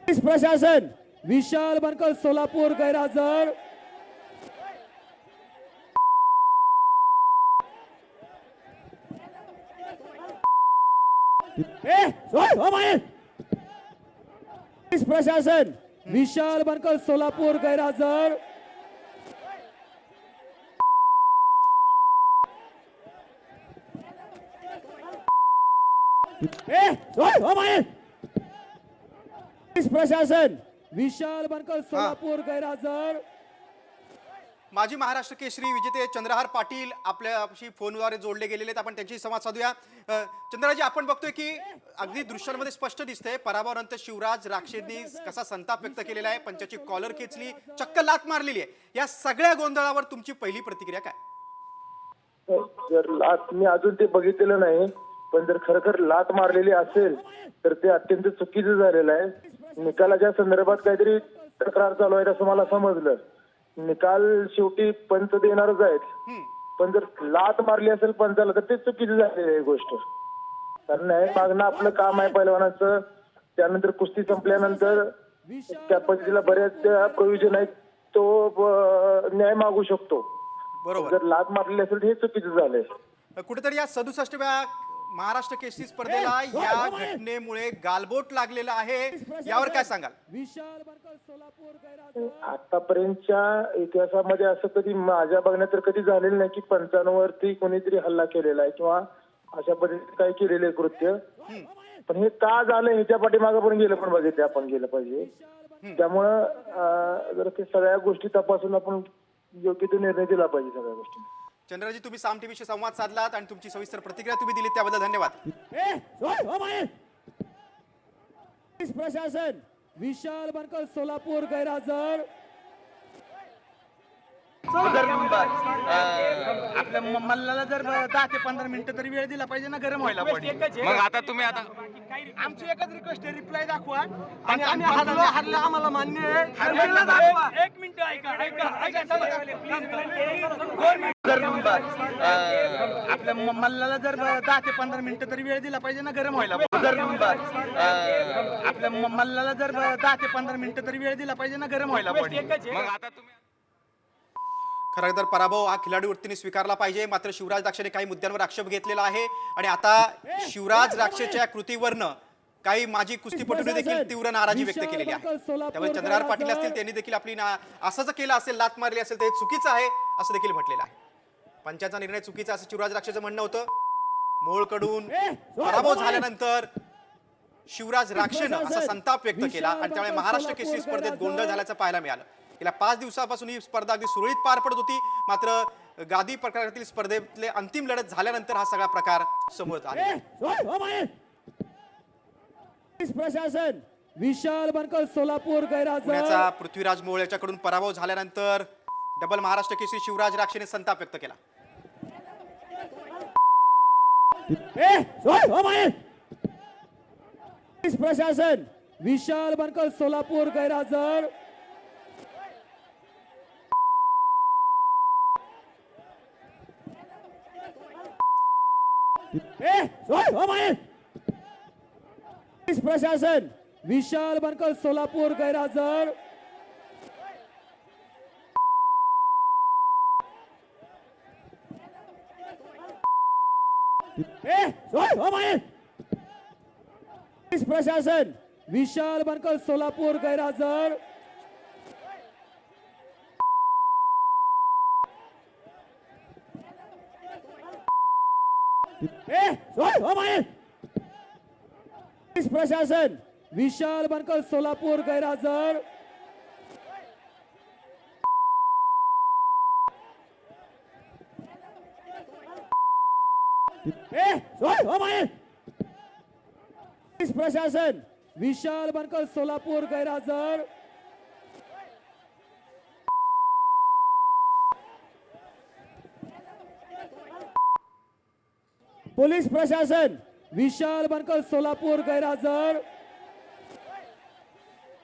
Police प्रशासन विशाल बनकर सोलापूर गैरहजर। Police प्रशासन विशाल बनकर सोलापूर गैरहजर। पोलीस प्रशासन विशाल बनकर सोलापूर गैरहजर। माजी महाराष्ट्र केसरी विजेते चंद्रहार पाटील आपल्याशी फोनद्वारे जोडले गेलेले आहेत। आपण त्यांच्याशी संवाद साधूया। चंद्रहारजी, आपण बघतोय की अगदी दृश्यांमध्ये स्पष्ट दिसतंय पराभवानंतर शिवराज राक्षेंनी कसा संताप व्यक्त केलेला आहे, पंचाची कॉलर खेचली, चक्क लात मारलेली आहे। या सगळ्या गोंधळावर तुमची पहिली प्रतिक्रिया काय? जर लात मी अजून ते बघितलेलं नाही, पण जर खरखर लात मारलेली असेल तर ते अत्यंत चुकीचं झालेलं आहे। निकालाच्या संदर्भात काहीतरी तक्रार चालू आहे असं मला समजलं। निकाल शेवटी पंच देणारच आहेत, पण जर लात मारली असेल पंचाला तर ते चुकीचं झालेलं आहे गोष्ट। कारण न्याय मागणं आपलं काम आहे पहिलवानाचं। त्यानंतर कुस्ती संपल्यानंतर त्या पद्धतीला बऱ्याच प्रोव्हिजन आहेत, तो न्याय मागू शकतो। बरोबर, जर लात मारलेली असेल तर हे चुकीचं झालंय। कुठेतरी या 67व्या महाराष्ट्र केसरी स्पर्धेला या घटनेमुळे गालबोट लागलेला आहे, यावर काय सांगाल? विशाल बनकर सोलापूर गैरहजर। आतापर्यंतच्या इतिहासामध्ये असं कधी माझ्या बघण्यात तर कधी झालेलं नाही की पंचांवरती कोणीतरी हल्ला केलेला आहे किंवा अशा पद्धतीने काही केलेले कृत्य। पण हे का झालं ह्याच्या पाठीमागे पण गेलं पाहिजे। त्यामुळं जर ते सगळ्या गोष्टी तपासून आपण योग्य तो निर्णय दिला पाहिजे सगळ्या गोष्टी। चंद्रजी, तुम्ही साम टीव्हीशी संवाद साधलात आणि तुमची सविस्तर प्रतिक्रिया तुम्ही दिलीत त्याबद्दल धन्यवाद। पोलीस प्रशासन विशाल बनकर सोलापूर गैरहजर। आपल्या मल्लाला जर 10 ते 15 मिनिटं तरी वेळ दिला पाहिजे ना, गरम व्हायला पाहिजे। मग आता तुम्ही आता आमची एकच रिक्वेस्ट आहे, रिप्लाय दाखवा आणि आम्ही हरलो आम्हाला मान्य आहे। एक मिनिट ऐका आपल्या मल्लाला जर 10 ते 15 मिनिटं तरी वेळ दिला पाहिजे ना, गरम व्हायला पाहिजे। आपल्या मल्लाला जर 10 ते 15 मिनिटं तरी वेळ दिला पाहिजे ना, गरम व्हायला पाहिजे। मग आता तुम्ही खरं तर पराभव हा खिलाडी वृत्तीने स्वीकारला पाहिजे। मात्र शिवराज राक्षेने काही मुद्द्यांवर आक्षेप घेतलेला आहे आणि आता शिवराज राक्षेच्या कृतीवरनं काही माजी कुस्तीपटूंनी देखील तीव्र नाराजी व्यक्त केलेली आहे। त्यामुळे चंद्रहार पाटील असतील त्यांनी देखील आपली असं जर केलं असेल, लात मारली असेल तर हे चुकीचं आहे असं देखील म्हटलेलं आहे। पंचाचा निर्णय चुकीचा असं शिवराज राक्षेचं म्हणणं होतं। मोहोळकडून पराभव झाल्यानंतर शिवराज राक्षेनं असा संताप व्यक्त केला आणि त्यामुळे महाराष्ट्र केसरी स्पर्धेत गोंधळ झाल्याचं पाहायला मिळालं। गेल्या 5 दिवसापासून ही स्पर्धा अगदी सुरळीत पार पडत होती, मात्र गादी प्रकारातील स्पर्धेतले अंतिम लढत झाल्यानंतर हा सगळा प्रकार समोर आला। पोलीस प्रशासन विशाल बनकर सोलापूर गैरहजर। पुण्याचा पृथ्वीराज मोहोळ याच्याकडून पराभव झाल्यानंतर डबल महाराष्ट्र केसरी शिवराज राक्षेने संताप व्यक्त केला। पोलीस प्रशासन विशाल बनकर सोलापूर गैरहजर। पोलीस प्रशासन विशाल बनकर सोलापूर गैरहजर। पोलीस प्रशासन विशाल बनकर सोलापूर गैरहजर। पोलीस प्रशासन विशाल बनकर सोलापूर गैरहजर। पोलीस प्रशासन विशाल बनकर सोलापूर गैरहजर। पोलीस प्रशासन विशाल बनकर सोलापूर गैरहजर।